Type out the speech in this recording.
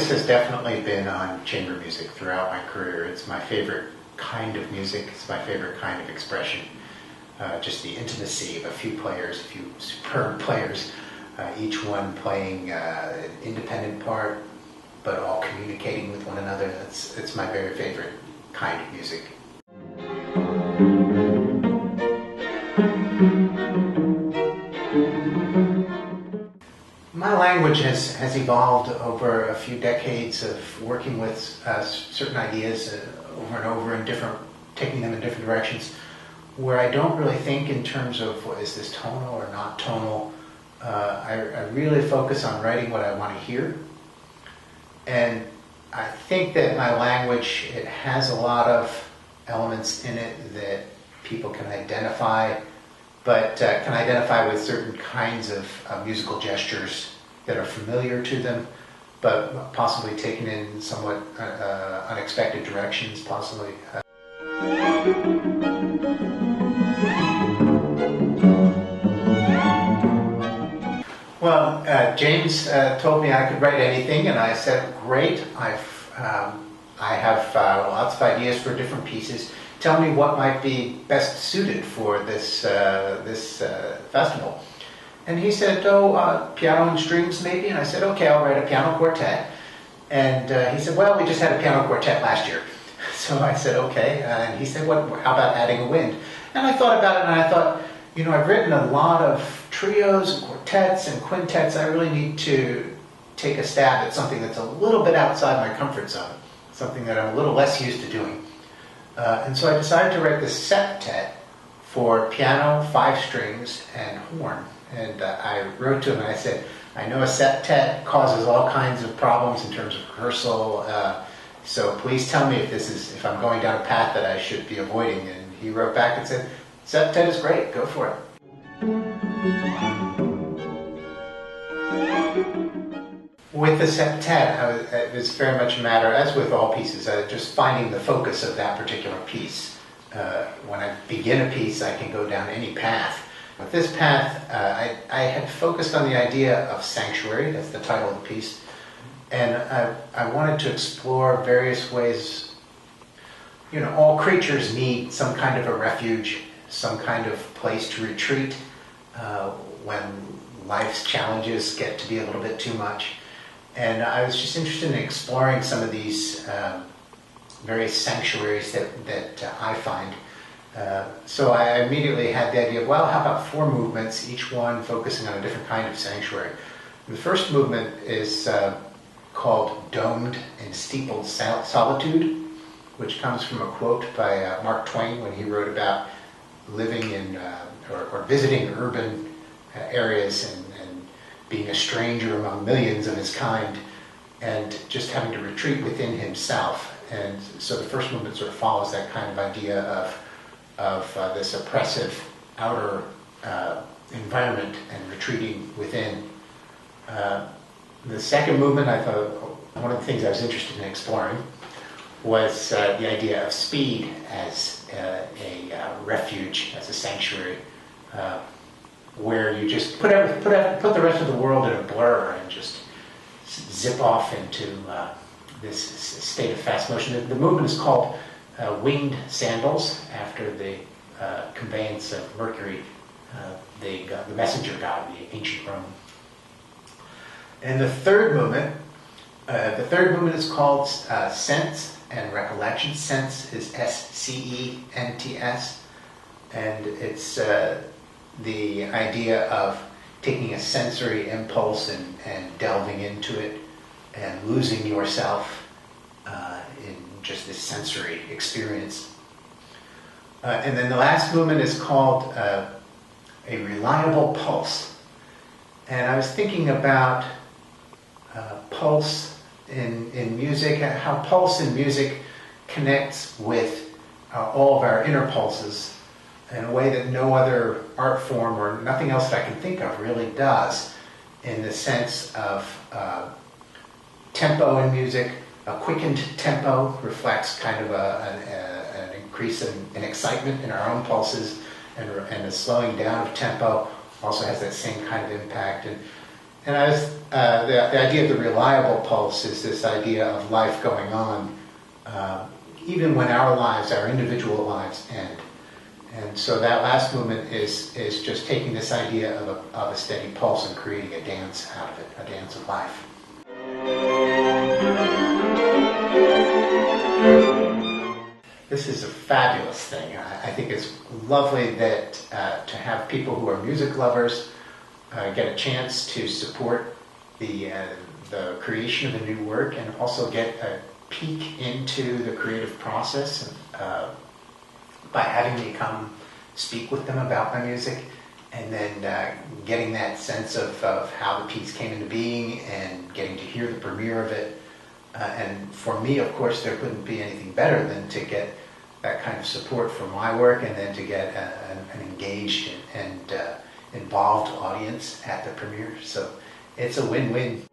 focus has definitely been on chamber music throughout my career. It's my favorite kind of music. It's my favorite kind of expression. Just the intimacy of a few players, a few superb players, each one playing an independent part, but all communicating with one another. It's my very favorite kind of music. My language has evolved over a few decades of working with certain ideas over and over in taking them in different directions, where I don't really think in terms of is this tonal or not tonal. I really focus on writing what I want to hear. And I think that my language, it has a lot of elements in it that people can identify, but can identify with certain kinds of musical gestures that are familiar to them, but possibly taken in somewhat unexpected directions, possibly. Well, James told me I could write anything, and I said, great, I have lots of ideas for different pieces. Tell me what might be best suited for this festival. And he said, piano and strings maybe? And I said, okay, I'll write a piano quartet. And he said, well, we just had a piano quartet last year. So I said, okay. And he said, how about adding a wind? And I thought about it, and I thought, I've written a lot of trios and quartets and quintets. I really need to take a stab at something that's a little bit outside my comfort zone, something that I'm a little less used to doing. And so I decided to write this septet for piano, 5 strings, and horn. And I wrote to him and I said, I know a septet causes all kinds of problems in terms of rehearsal, so please tell me if I'm going down a path that I should be avoiding. And he wrote back and said, septet is great, go for it. With the septet, it was very much a matter, as with all pieces, just finding the focus of that particular piece. When I begin a piece, I can go down any path. With this path, I had focused on the idea of sanctuary, that's the title of the piece, and I wanted to explore various ways. All creatures need some kind of a refuge, some kind of place to retreat when life's challenges get to be a little bit too much. And I was just interested in exploring some of these various sanctuaries that I find. So I immediately had the idea of, well, how about 4 movements, each one focusing on a different kind of sanctuary. The first movement is called Domed and Steepled Solitude, which comes from a quote by Mark Twain when he wrote about living in or visiting urban areas and being a stranger among millions of his kind and just having to retreat within himself. And so the first movement sort of follows that kind of idea of this oppressive outer environment and retreating within. The second movement, I thought, one of the things I was interested in exploring was the idea of speed as a refuge, as a sanctuary, where you just put the rest of the world in a blur and just zip off into this state of fast motion. The movement is called Winged Sandals, after the conveyance of Mercury, the messenger god of the ancient Rome. And the third movement is called Sense and Recollection. Sense is S-C-E-N-T-S, and it's the idea of taking a sensory impulse and delving into it and losing yourself in just this sensory experience. And then the last movement is called A Reliable Pulse. And I was thinking about pulse in music, how pulse in music connects with all of our inner pulses in a way that no other art form or nothing else that I can think of really does, in the sense of tempo in music. A quickened tempo reflects kind of an increase in excitement in our own pulses, and a slowing down of tempo also has that same kind of impact. And the idea of the reliable pulse is this idea of life going on, even when our lives, our individual lives, end. And so that last movement is just taking this idea of a steady pulse and creating a dance out of it, a dance of life. This is a fabulous thing. I think it's lovely that to have people who are music lovers get a chance to support the creation of a new work and also get a peek into the creative process by having me come speak with them about my music, and then getting that sense of how the piece came into being and getting to hear the premiere of it. And for me, of course, there couldn't be anything better than to get that kind of support for my work and then to get an engaged and involved audience at the premiere. So it's a win-win.